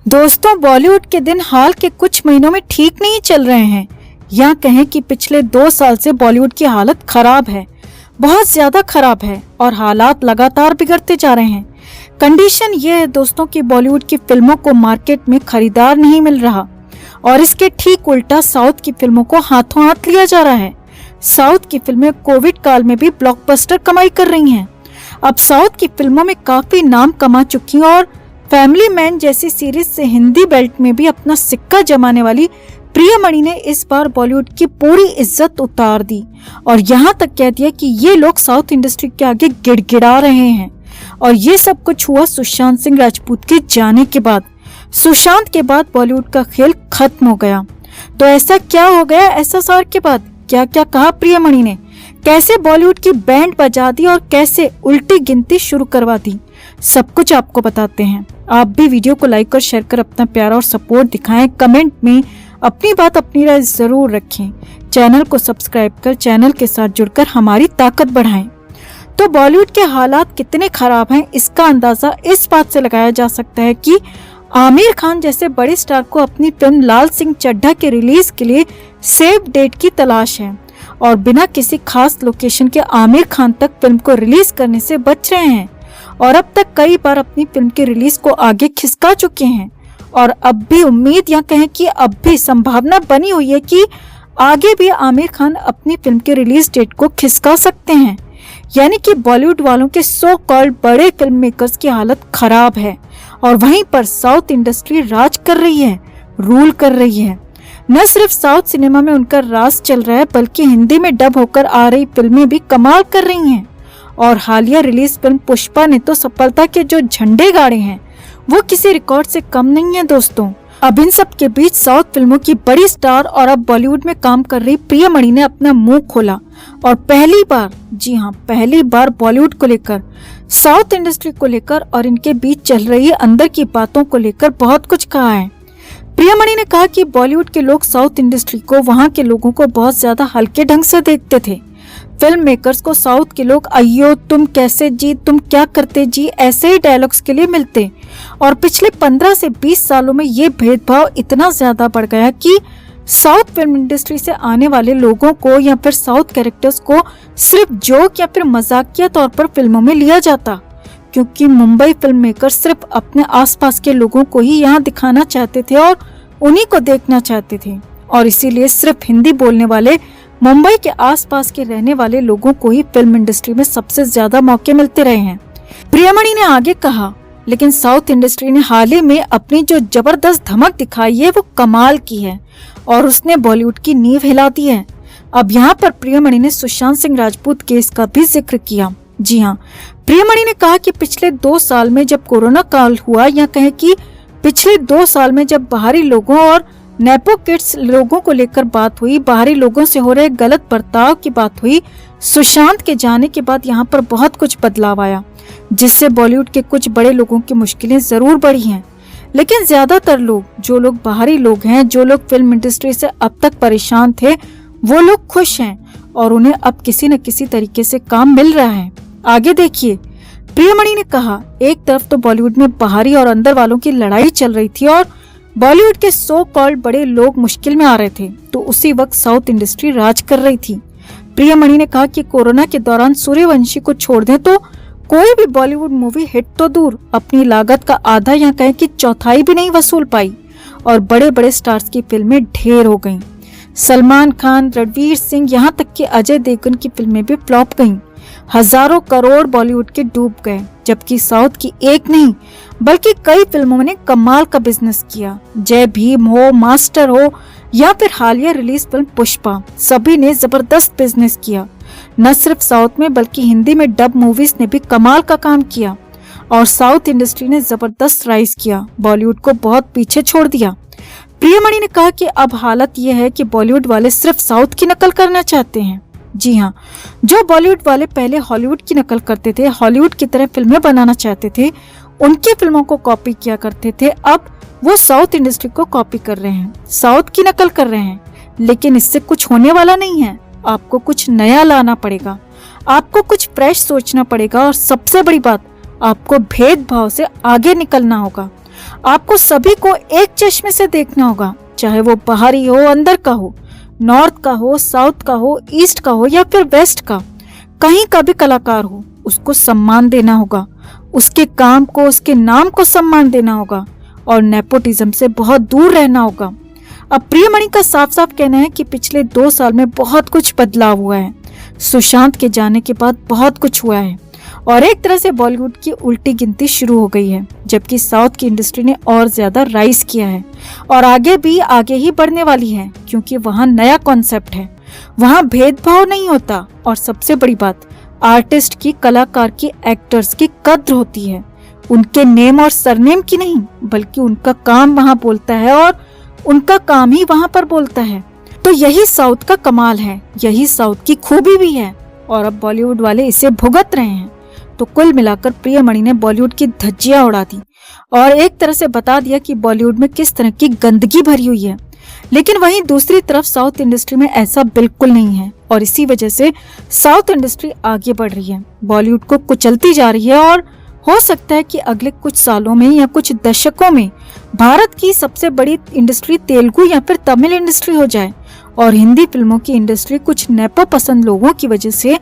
दोस्तों, बॉलीवुड के दिन हाल के कुछ महीनों में ठीक नहीं चल रहे हैं। या कहें कि पिछले 2 साल से बॉलीवुड की हालत खराब है, बहुत ज्यादा खराब है और हालात लगातार बिगड़ते जा रहे हैं। कंडीशन ये है दोस्तों कि बॉलीवुड की फिल्मों को मार्केट में खरीदार नहीं मिल रहा और इसके ठीक उल्टा साउथ की फिल्मों को हाथों हाथ लिया जा रहा है। साउथ की फिल्में कोविड काल में भी ब्लॉकबस्टर कमाई कर रही हैं। अब साउथ की फिल्मों में काफी नाम कमा चुकी हैं और फैमिली मैन जैसी सीरीज से हिंदी बेल्ट में भी अपना सिक्का जमाने वाली प्रियमणि ने इस बार बॉलीवुड की पूरी इज्जत उतार दी और यहाँ तक कह दिया कि ये लोग साउथ इंडस्ट्री के आगे गिड़गिड़ा रहे हैं। और ये सब कुछ हुआ सुशांत सिंह राजपूत के जाने के बाद। सुशांत के बाद बॉलीवुड का खेल खत्म हो गया। तो ऐसा क्या हो गया एसएसआर के बाद? क्या क्या कहा प्रियमणि ने, कैसे बॉलीवुड की बैंड बजा दी और कैसे उल्टी गिनती शुरू करवा दी, सब कुछ आपको बताते हैं। आप भी वीडियो को लाइक और शेयर कर अपना प्यार और सपोर्ट दिखाएं। कमेंट में अपनी बात अपनी राय जरूर रखें। चैनल को सब्सक्राइब कर चैनल के साथ जुड़कर हमारी ताकत बढ़ाएं। तो बॉलीवुड के हालात कितने खराब हैं इसका अंदाजा इस बात से लगाया जा सकता है कि आमिर खान जैसे बड़े स्टार को अपनी फिल्म लाल सिंह चड्ढा के रिलीज के लिए सेफ डेट की तलाश है और बिना किसी खास लोकेशन के आमिर खान तक फिल्म को रिलीज करने से बच रहे हैं और अब तक कई बार अपनी फिल्म की रिलीज को आगे खिसका चुके हैं। और अब भी उम्मीद या कहें कि अब भी संभावना बनी हुई है कि आगे भी आमिर खान अपनी फिल्म के रिलीज डेट को खिसका सकते हैं। यानी कि बॉलीवुड वालों के सो कॉल्ड बड़े फिल्म मेकर्स की हालत खराब है और वहीं पर साउथ इंडस्ट्री राज कर रही है, रूल कर रही है। न सिर्फ साउथ सिनेमा में उनका राज चल रहा है बल्कि हिंदी में डब होकर आ रही फिल्में भी कमाल कर रही हैं। और हालिया रिलीज फिल्म पुष्पा ने तो सफलता के जो झंडे गाड़े हैं वो किसी रिकॉर्ड से कम नहीं है दोस्तों। अब इन सब के बीच साउथ फिल्मों की बड़ी स्टार और अब बॉलीवुड में काम कर रही प्रियमणि ने अपना मुंह खोला और पहली बार, जी हाँ पहली बार बॉलीवुड को लेकर, साउथ इंडस्ट्री को लेकर और इनके बीच चल रही अंदर की बातों को लेकर बहुत कुछ कहा है। प्रियमणि ने कहा कि बॉलीवुड के लोग साउथ इंडस्ट्री को, वहाँ के लोगों को बहुत ज्यादा हल्के ढंग से देखते थे। फिल्म मेकर्स को साउथ के लोग अयो तुम कैसे जी, तुम क्या करते जी, ऐसे ही डायलॉग्स के लिए मिलते। और पिछले 15 से 20 सालों में ये भेदभाव इतना ज्यादा बढ़ गया कि साउथ फिल्म इंडस्ट्री से आने वाले लोगों को या फिर साउथ कैरेक्टर्स को सिर्फ जोक या फिर मजाकिया तौर पर फिल्मों में लिया जाता, क्योंकि मुंबई फिल्म मेकर सिर्फ अपने आसपास के लोगों को ही यहाँ दिखाना चाहते थे और उन्हीं को देखना चाहते थे और इसीलिए सिर्फ हिंदी बोलने वाले मुंबई के आसपास के रहने वाले लोगों को ही फिल्म इंडस्ट्री में सबसे ज्यादा मौके मिलते रहे हैं। प्रियमणि ने आगे कहा, लेकिन साउथ इंडस्ट्री ने हाल ही में अपनी जो जबरदस्त धमक दिखाई है वो कमाल की है और उसने बॉलीवुड की नींव हिला दी है। अब यहाँ पर प्रियमणि ने सुशांत सिंह राजपूत केस का भी जिक्र किया। जी हाँ, प्रियमणि ने कहा कि पिछले 2 साल में जब कोरोना काल हुआ, या कहे कि पिछले 2 साल में जब बाहरी लोगों और नेपो किड्स लोगों को लेकर बात हुई, बाहरी लोगों से हो रहे गलत बर्ताव की बात हुई, सुशांत के जाने के बाद यहाँ पर बहुत कुछ बदलाव आया जिससे बॉलीवुड के कुछ बड़े लोगों की मुश्किलें जरूर बढ़ी हैं। लेकिन ज्यादातर लोग, जो लोग बाहरी लोग हैं, जो लोग फिल्म इंडस्ट्री से अब तक परेशान थे, वो लोग खुश हैं और उन्हें अब किसी न किसी तरीके से काम मिल रहा है। आगे देखिए, प्रियमणि ने कहा, एक तरफ तो बॉलीवुड में बाहरी और अंदर वालों की लड़ाई चल रही थी और बॉलीवुड के सो कॉल्ड बड़े लोग मुश्किल में आ रहे थे, तो उसी वक्त साउथ इंडस्ट्री राज कर रही थी। प्रियमणि ने कहा कि कोरोना के दौरान सूर्यवंशी को छोड़ दें तो कोई भी बॉलीवुड मूवी हिट तो दूर, अपनी लागत का आधा या कहें कि चौथाई भी नहीं वसूल पाई और बड़े बड़े स्टार्स की फिल्में ढेर हो गईं। सलमान खान, रणवीर सिंह, यहाँ तक कि अजय देवगन की फिल्में भी फ्लॉप गईं। हजारों करोड़ बॉलीवुड के डूब गए, जबकि साउथ की एक नहीं बल्कि कई फिल्मों ने कमाल का बिजनेस किया। जय भीम हो, मास्टर हो या फिर हालिया रिलीज फिल्म पुष्पा, सभी ने जबरदस्त बिजनेस किया। न सिर्फ साउथ में बल्कि हिंदी में डब मूवीज ने भी कमाल का काम किया और साउथ इंडस्ट्री ने जबरदस्त राइज किया, बॉलीवुड को बहुत पीछे छोड़ दिया। प्रियमणि ने कहा कि अब हालत यह है कि बॉलीवुड वाले सिर्फ साउथ की नकल करना चाहते हैं। जी हाँ, जो बॉलीवुड वाले पहले हॉलीवुड की नकल करते थे, हॉलीवुड की तरह फिल्में बनाना चाहते थे, उनकी फिल्मों को कॉपी किया करते थे, अब वो साउथ इंडस्ट्री को कॉपी कर रहे हैं, साउथ की नकल कर रहे हैं। लेकिन इससे कुछ होने वाला नहीं है। आपको कुछ नया लाना पड़ेगा, आपको कुछ फ्रेश सोचना पड़ेगा और सबसे बड़ी बात, आपको भेदभाव से आगे निकलना होगा। आपको सभी को एक चश्मे से देखना होगा, चाहे वो बाहरी हो, अंदर का हो, नॉर्थ का हो, साउथ का हो, ईस्ट का हो या फिर वेस्ट का। कहीं का भी कलाकार हो, उसको सम्मान देना होगा, उसके काम को, उसके नाम को सम्मान देना होगा और नेपोटिज्म से बहुत दूर रहना होगा। अब प्रियमणि का साफ साफ कहना है कि पिछले 2 साल में बहुत कुछ बदलाव हुआ है। सुशांत के जाने के बाद बहुत कुछ हुआ है और एक तरह से बॉलीवुड की उल्टी गिनती शुरू हो गई है, जबकि साउथ की इंडस्ट्री ने और ज्यादा राइज किया है और आगे ही बढ़ने वाली है, क्योंकि वहाँ नया कॉन्सेप्ट है, वहाँ भेदभाव नहीं होता और सबसे बड़ी बात, आर्टिस्ट की, कलाकार की, एक्टर्स की कद्र होती है, उनके नेम और सरनेम की नहीं, बल्कि उनका काम वहाँ बोलता है और उनका काम ही वहाँ पर बोलता है। तो यही साउथ का कमाल है, यही साउथ की खूबी भी है और अब बॉलीवुड वाले इसे भुगत रहे हैं। तो कुल मिलाकर प्रियमणि ने बॉलीवुड की धज्जियां उड़ा दी और एक तरह से बता दिया कि बॉलीवुड में किस तरह की गंदगी भरी हुई है। लेकिन वहीं दूसरी तरफ साउथ इंडस्ट्री में ऐसा बिल्कुल नहीं है और इसी वजह से साउथ इंडस्ट्री आगे बढ़ रही है, बॉलीवुड को कुचलती जा रही है और हो सकता है कि अगले कुछ सालों में या कुछ दशकों में भारत की सबसे बड़ी इंडस्ट्री तेलुगु या फिर तमिल इंडस्ट्री हो जाए और हिंदी फिल्मों की इंडस्ट्री कुछ नेपो पसंद लोगों की वजह से,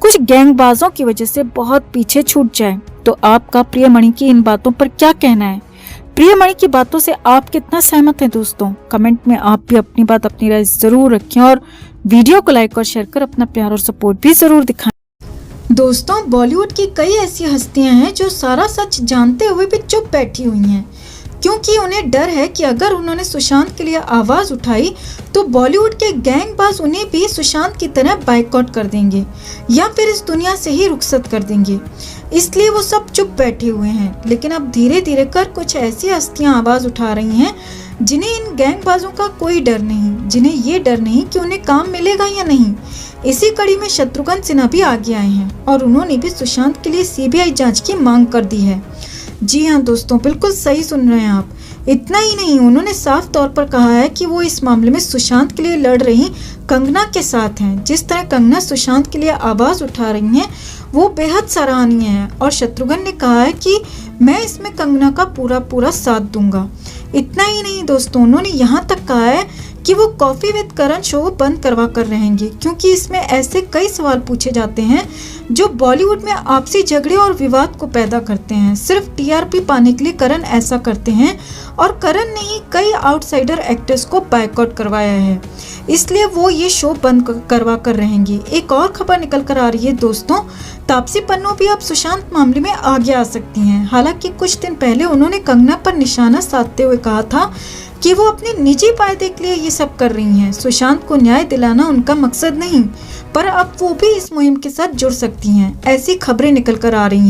कुछ गैंगबाजों की वजह से बहुत पीछे छूट जाए। तो आपका प्रियमणि की इन बातों पर क्या कहना है? प्रियमणि की बातों से आप कितना सहमत हैं दोस्तों? कमेंट में आप भी अपनी बात, अपनी राय जरूर रखें और वीडियो को लाइक और शेयर कर अपना प्यार और सपोर्ट भी जरूर दिखाएं। दोस्तों, बॉलीवुड की कई ऐसी हस्तियां हैं जो सारा सच जानते हुए भी चुप बैठी हुई हैं, क्योंकि उन्हें डर है कि अगर उन्होंने सुशांत के लिए आवाज उठाई तो बॉलीवुड के गैंगबाज उन्हें भी सुशांत की तरह बाइकआउट कर देंगे या फिर इस दुनिया से ही रुखसत कर देंगे। इसलिए वो सब चुप बैठे हुए हैं। लेकिन अब धीरे धीरे कर कुछ ऐसी हस्तियां आवाज उठा रही हैं जिन्हें इन गैंगबाजों का कोई डर नहीं, जिन्हें ये डर नहीं कि उन्हें काम मिलेगा या नहीं। इसी कड़ी में शत्रुघ्न सिन्हा भी आगे आए हैं और उन्होंने भी सुशांत के लिए सीबीआई जांच की मांग कर दी है। जी हाँ दोस्तों, बिल्कुल सही सुन रहे हैं आप। इतना ही नहीं, उन्होंने साफ तौर पर कहा है कि वो इस मामले में सुशांत के लिए लड़ रही कंगना के साथ हैं। जिस तरह कंगना सुशांत के लिए आवाज उठा रही हैं वो बेहद सराहनीय है और शत्रुघ्न ने कहा है कि मैं इसमें कंगना का पूरा साथ दूंगा। इतना ही नहीं दोस्तों, उन्होंने यहाँ तक कहा है कि वो कॉफी विद करण शो बंद करवा कर रहेंगे, क्योंकि इसमें ऐसे कई सवाल पूछे जाते हैं जो बॉलीवुड में आपसी झगड़े और विवाद को पैदा करते हैं। सिर्फ टीआरपी पाने के लिए करण ऐसा करते हैं और करण ने ही कई आउटसाइडर एक्टर्स को बायकॉट करवाया है, इसलिए वो ये शो बंद करवा कर रहेंगे। एक और खबर निकल कर आ रही है दोस्तों, तापसी पन्नू भी अब सुशांत मामले में आगे आ सकती हैं। हालांकि कुछ दिन पहले उन्होंने कंगना पर निशाना साधते हुए कहा था कि वो अपने निजी फायदे के लिए ये सब कर रही हैं। सुशांत को न्याय दिलाना उनका मकसद नहीं, पर अब वो भी इस मुहिम के साथ जुड़ सकती हैं। ऐसी खबरें निकल कर आ रही हैं।